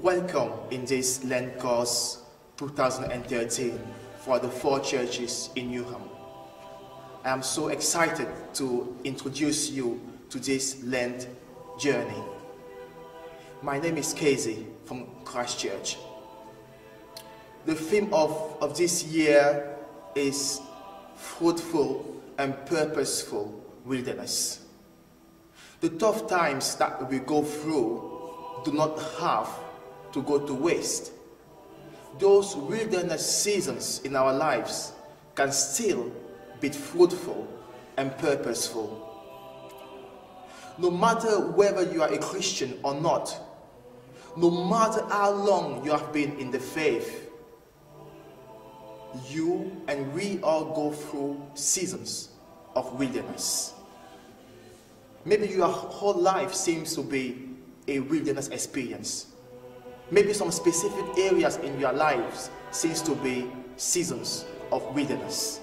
Welcome in this Lent course 2013 for the 4 churches in Newham. I am so excited to introduce you to this Lent journey. My name is Casey from Christchurch. The theme of this year is Fruitful and Purposeful Wilderness. The tough times that we go through do not have to go to waste. Those wilderness seasons in our lives can still be fruitful and purposeful. No matter whether you are a Christian or not, no matter how long you have been in the faith, you and we all go through seasons of wilderness. Maybe your whole life seems to be a wilderness experience. Maybe some specific areas in your lives seems to be seasons of wilderness.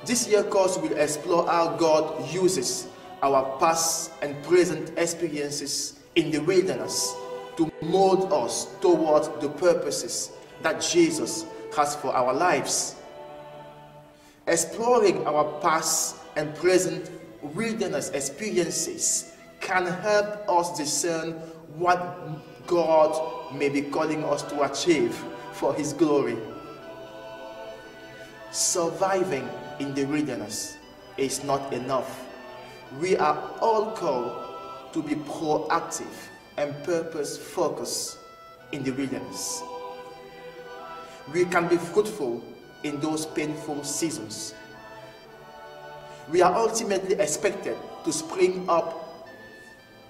This year course will explore how God uses our past and present experiences in the wilderness to mold us towards the purposes that Jesus has for our lives. Exploring our past and present wilderness experiences can help us discern what God may be calling us to achieve for His glory. Surviving in the wilderness is not enough. We are all called to be proactive and purpose-focused in the wilderness. We can be fruitful in those painful seasons. We are ultimately expected to spring up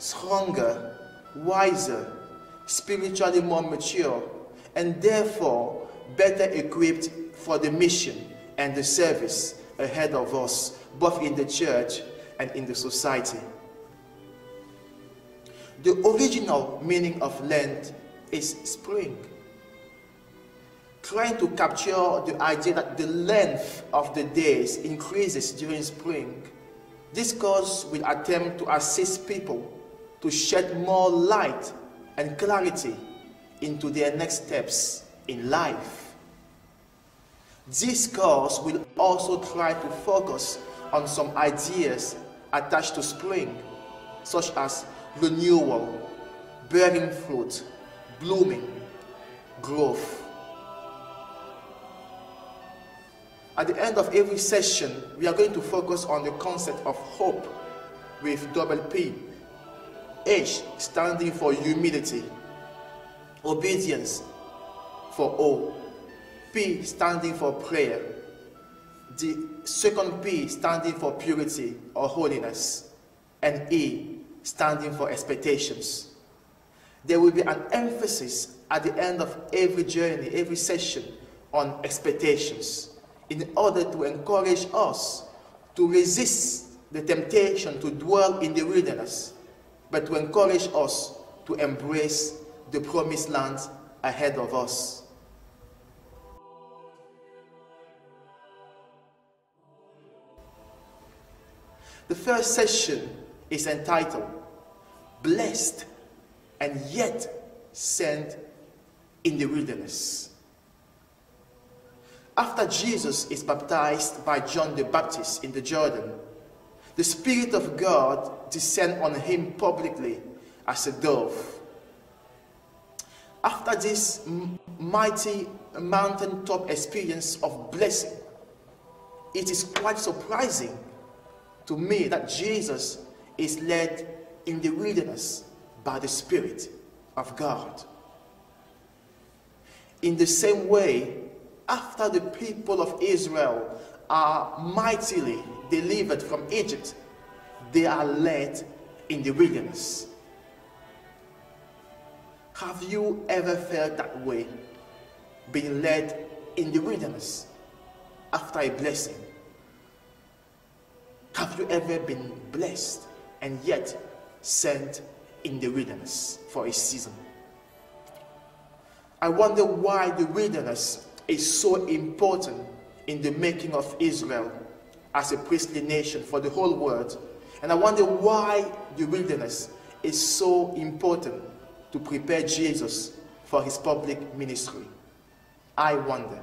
stronger, wiser, spiritually more mature, and therefore better equipped for the mission and the service ahead of us, both in the church and in the society. The original meaning of Lent is spring, trying to capture the idea that the length of the days increases during spring. This course will attempt to assist people to shed more light and clarity into their next steps in life. This course will also try to focus on some ideas attached to spring, such as renewal, bearing fruit, blooming, growth. At the end of every session, we are going to focus on the concept of hope with double P. H standing for humility, obedience for O, P standing for prayer, the second P standing for purity or holiness, and E standing for expectations. There will be an emphasis at the end of every journey, every session, on expectations, in order to encourage us to resist the temptation to dwell in the wilderness, but to encourage us to embrace the promised land ahead of us. The first session is entitled, Blessed and Yet Sent in the Wilderness. After Jesus is baptized by John the Baptist in the Jordan, the Spirit of God descends on him publicly as a dove. After this mighty mountaintop experience of blessing, it is quite surprising to me that Jesus is led in the wilderness by the Spirit of God. In the same way, after the people of Israel are mightily delivered from Egypt, they are led in the wilderness. Have you ever felt that way, being led in the wilderness after a blessing? Have you ever been blessed and yet sent in the wilderness for a season? I wonder why the wilderness is so important in the making of Israel as a priestly nation for the whole world, And I wonder why the wilderness is so important to prepare Jesus for his public ministry. I wonder.